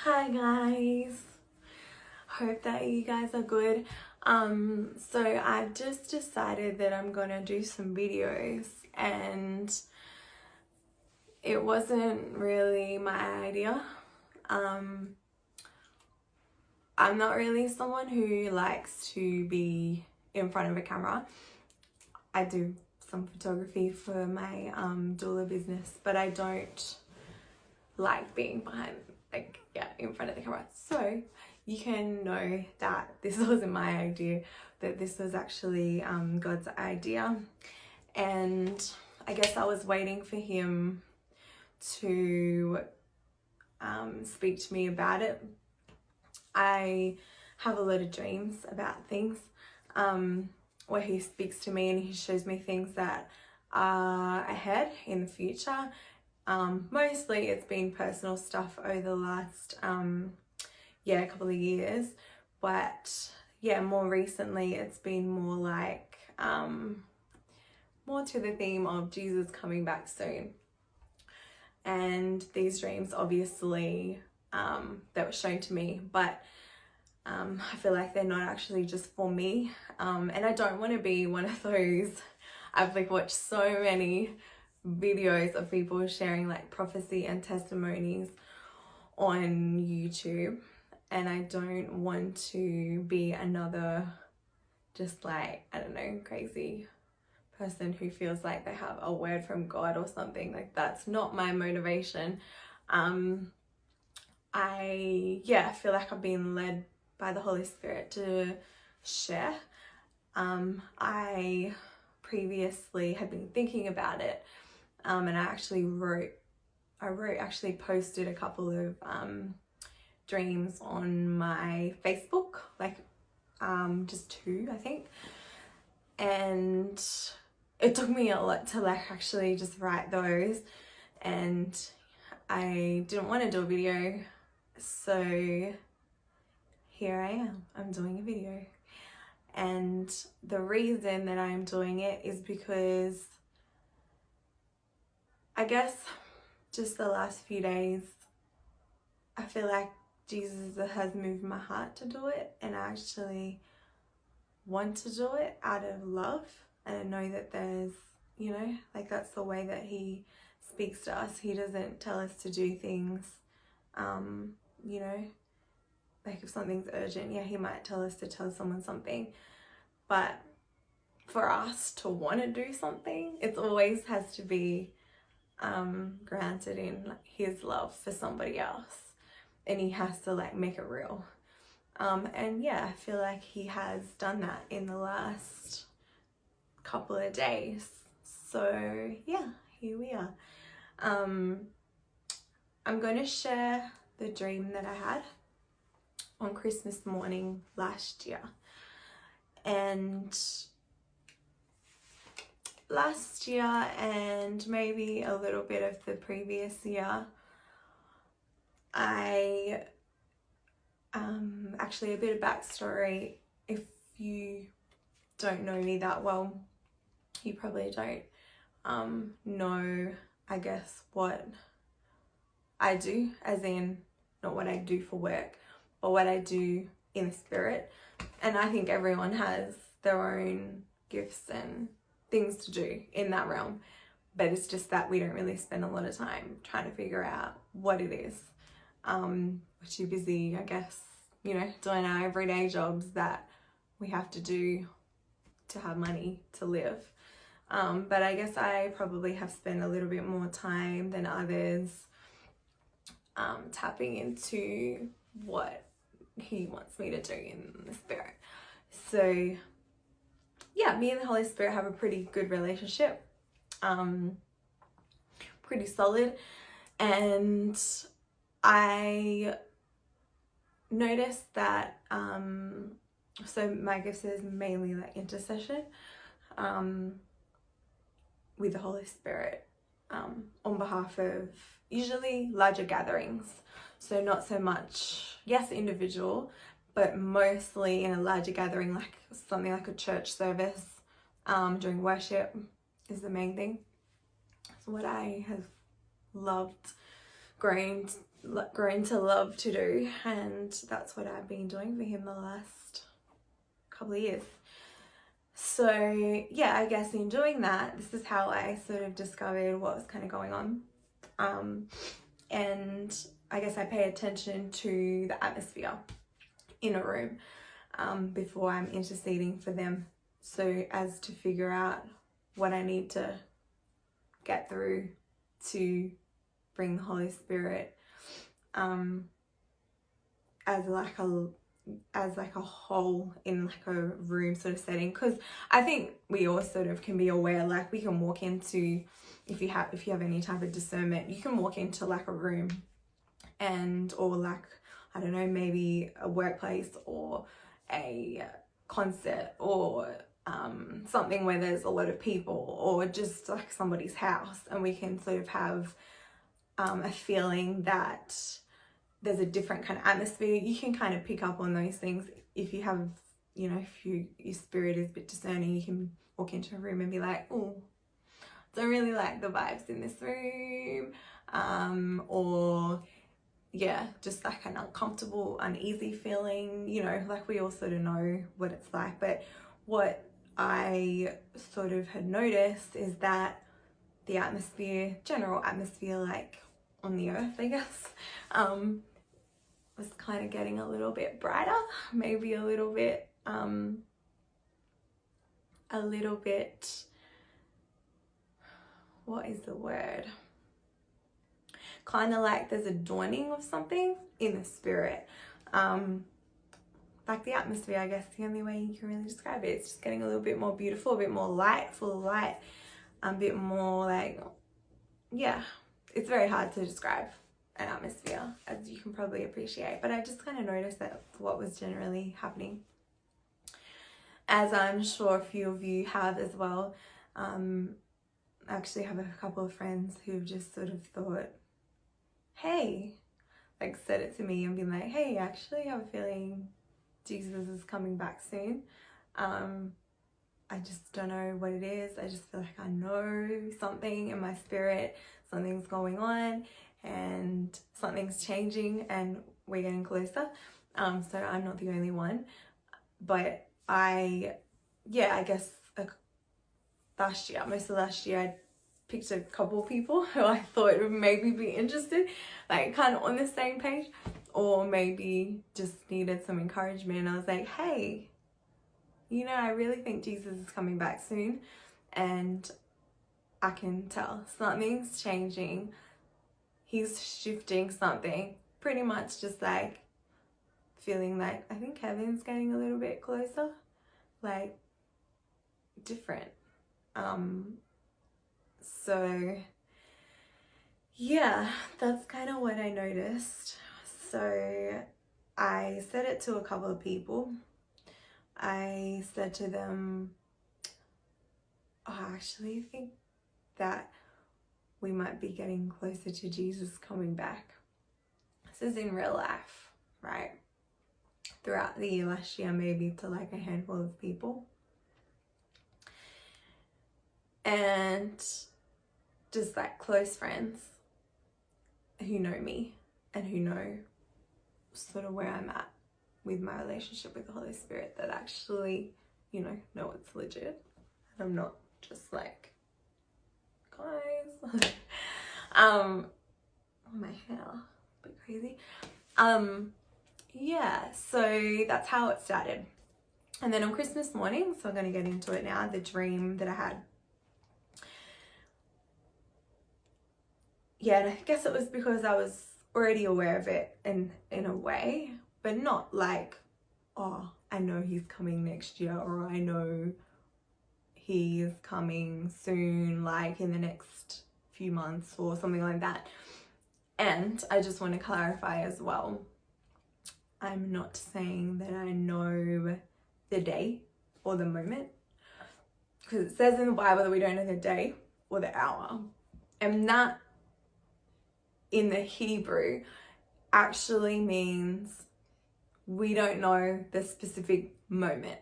Hi guys, hope that you guys are good. So I've just decided that I'm gonna do some videos, and it wasn't really my idea. I'm not really someone who likes to be in front of a camera. I do some photography for my doula business, but I don't like being in front of the camera. So you can know that this wasn't my idea, that this was actually God's idea. And I guess I was waiting for him to speak to me about it. I have a lot of dreams about things where he speaks to me and he shows me things that are ahead in the future. Mostly it's been personal stuff over the last couple of years, but more recently it's been more like more to the theme of Jesus coming back soon. And these dreams obviously that were shown to me, but I feel like they're not actually just for me, and I don't want to be one of those. I've watched so many videos of people sharing prophecy and testimonies on YouTube, and I don't want to be another just I don't know, crazy person who feels like they have a word from God or something. That's not my motivation. I feel like I've been led by the Holy Spirit to share. I previously had been thinking about it, and I actually posted a couple of dreams on my Facebook, just two, I think. And it took me a lot to actually just write those, and I didn't want to do a video, so here I am, I'm doing a video. And the reason that I'm doing it is because I guess just the last few days I feel like Jesus has moved my heart to do it, and I actually want to do it out of love. And I know that there's, that's the way that he speaks to us. He doesn't tell us to do things, if something's urgent, he might tell us to tell someone something. But for us to want to do something, it always has to be granted in his love for somebody else. And he has to make it real. I feel like he has done that in the last couple of days. So here we are. I'm going to share the dream that I had on Christmas morning last year. And last year, and maybe a little bit of the previous year, I actually, a bit of backstory. If you don't know me that well, you probably don't know, I guess, what I do, as in not what I do for work, but what I do in the spirit. And I think everyone has their own gifts and things to do in that realm, but it's just that we don't really spend a lot of time trying to figure out what it is. We're too busy, I guess, doing our everyday jobs that we have to do to have money to live. But I guess I probably have spent a little bit more time than others tapping into what he wants me to do in the spirit. So me and the Holy Spirit have a pretty good relationship, pretty solid. And I noticed that so my gifts is mainly intercession with the Holy Spirit on behalf of usually larger gatherings. So not so much, yes, individual, but mostly in a larger gathering, something like a church service during worship is the main thing. It's what I have loved grown to love to do, and that's what I've been doing for him the last couple of years. So yeah, I guess in doing that, this is how I sort of discovered what was kind of going on. And I guess I pay attention to the atmosphere in a room before I'm interceding for them, so as to figure out what I need to get through to bring the Holy Spirit as like a whole in like a room sort of setting. Because I think we all sort of can be aware, like we can walk into, if you have any type of discernment, you can walk into like a room or like, I don't know, maybe a workplace or a concert or something where there's a lot of people, or just like somebody's house, and we can sort of have a feeling that there's a different kind of atmosphere. You can kind of pick up on those things if you have, you know, if your spirit is a bit discerning. You can walk into a room and be like, oh, don't really like the vibes in this room, or yeah, just like an uncomfortable, uneasy feeling, you know, like we all sort of know what it's like. But what I sort of had noticed is that the atmosphere, general atmosphere, like on the earth, I guess, was kind of getting a little bit brighter, maybe a little bit, what is the word? Kind of like there's a dawning of something in the spirit. Like the atmosphere, I guess the only way you can really describe it. It's just getting a little bit more beautiful, a bit more light, full of light, a bit more like, yeah, it's very hard to describe an atmosphere, as you can probably appreciate. But I just kind of noticed that what was generally happening, as I'm sure a few of you have as well. I actually have a couple of friends who've just sort of thought, hey, like said it to me and been like, hey, actually I have a feeling Jesus is coming back soon. I just don't know what it is. I just feel like I know something in my spirit, something's going on and something's changing and we're getting closer. So I'm not the only one, but I guess most of last year, I picked a couple of people who I thought would maybe be interested, like kind of on the same page, or maybe just needed some encouragement. And I was like, hey, you know, I really think Jesus is coming back soon, and I can tell something's changing. He's shifting something, pretty much just like feeling like I think heaven's getting a little bit closer, like different. So yeah, that's kind of what I noticed. So I said it to a couple of people. I said to them, oh, I actually think that we might be getting closer to Jesus coming back. This is in real life, right? Throughout the year, last year, maybe to like a handful of people. And just like close friends who know me and who know sort of where I'm at with my relationship with the Holy Spirit, that actually, you know it's legit. I'm not just like, guys. Oh, my hair, a bit crazy. Yeah, so that's how it started. And then on Christmas morning, so I'm going to get into it now, the dream that I had. Yeah, and I guess it was because I was already aware of it in a way, but not like, oh, I know he's coming next year, or I know he's coming soon, like in the next few months or something like that. And I just want to clarify as well, I'm not saying that I know the day or the moment, because it says in the Bible that we don't know the day or the hour, and that in the Hebrew actually means we don't know the specific moment.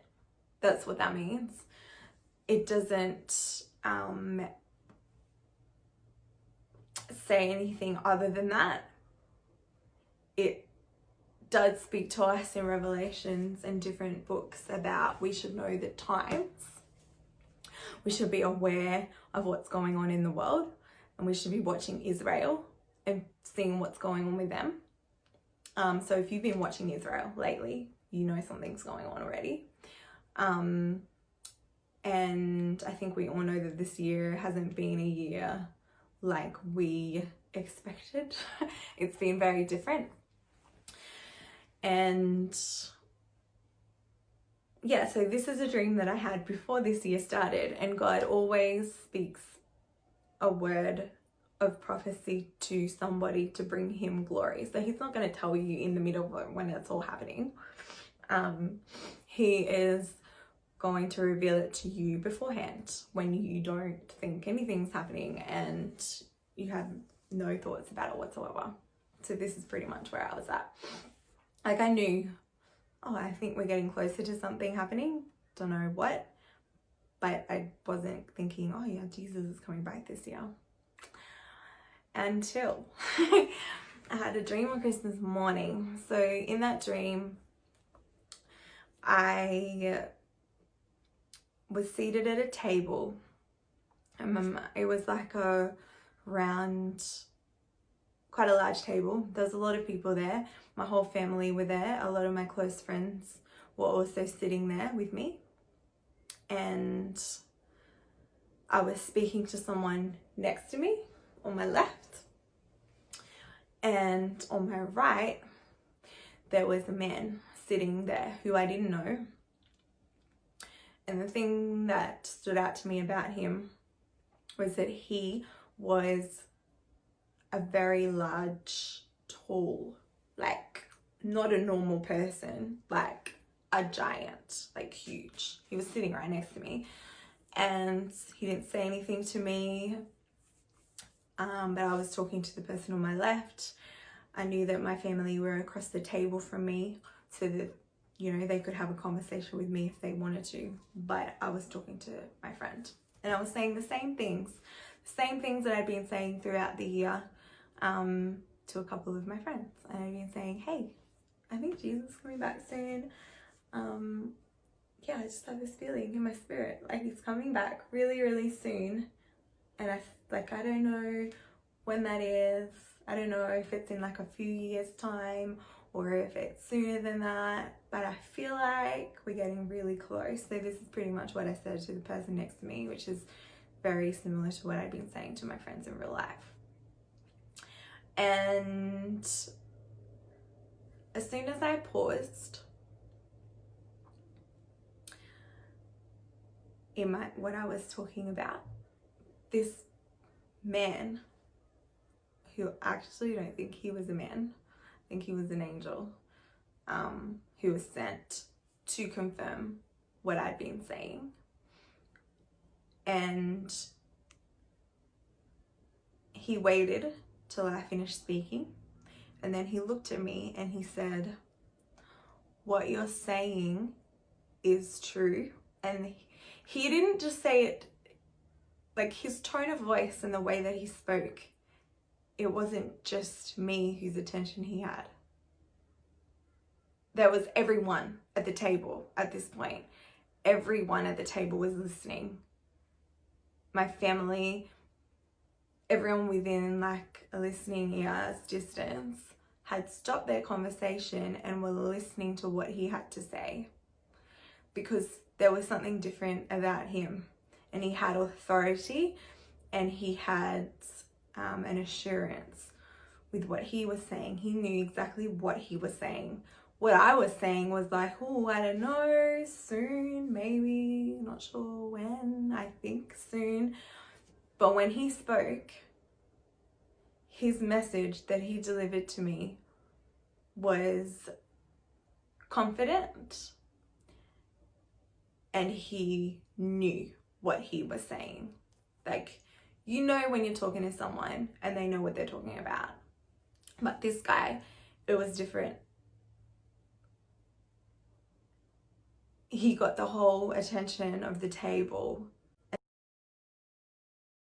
That's what that means. It doesn't say anything other than that. It does speak to us in Revelations and different books about we should know the times. We should be aware of what's going on in the world, and we should be watching Israel and seeing what's going on with them. So if you've been watching Israel lately, you know something's going on already. And I think we all know that this year hasn't been a year like we expected. It's been very different. And yeah, so this is a dream that I had before this year started, and God always speaks a word of prophecy to somebody to bring him glory. So he's not going to tell you in the middle of it when it's all happening. He is going to reveal it to you beforehand when you don't think anything's happening and you have no thoughts about it whatsoever. So this is pretty much where I was at. Like, I knew, oh, I think we're getting closer to something happening. Don't know what, but I wasn't thinking, oh yeah, Jesus is coming back this year. Until I had a dream on Christmas morning. So in that dream, I was seated at a table. It was like a round, quite a large table. There was a lot of people there. My whole family were there. A lot of my close friends were also sitting there with me. And I was speaking to someone next to me on my left. And on my right, there was a man sitting there who I didn't know. And the thing that stood out to me about him was that he was a very large, tall, like not a normal person, like a giant, like huge. He was sitting right next to me and he didn't say anything to me. But I was talking to the person on my left. I knew that my family were across the table from me so that, you know, they could have a conversation with me if they wanted to. But I was talking to my friend and I was saying the same things that I'd been saying throughout the year to a couple of my friends. And I'd been saying, hey, I think Jesus is coming back soon. Yeah, I just have this feeling in my spirit, like he's coming back really, really soon. And I don't know when that is. I don't know if it's in like a few years time or if it's sooner than that, but I feel like we're getting really close. So this is pretty much what I said to the person next to me, which is very similar to what I've been saying to my friends in real life. And as soon as I paused in what I was talking about, this man, who I actually don't think he was a man, I think he was an angel, who was sent to confirm what I'd been saying. And he waited till I finished speaking, and then he looked at me and he said, what you're saying is true. And he didn't just say it, like his tone of voice and the way that he spoke, it wasn't just me whose attention he had. There was everyone at the table at this point. Everyone at the table was listening. My family, everyone within like a listening ear's distance had stopped their conversation and were listening to what he had to say, because there was something different about him, and he had authority and he had an assurance with what he was saying. He knew exactly what he was saying. What I was saying was like, oh, I don't know, soon, maybe, not sure when, I think soon. But when he spoke, his message that he delivered to me was confident, and he knew what he was saying. Like, you know when you're talking to someone and they know what they're talking about. But this guy, it was different. He got the whole attention of the table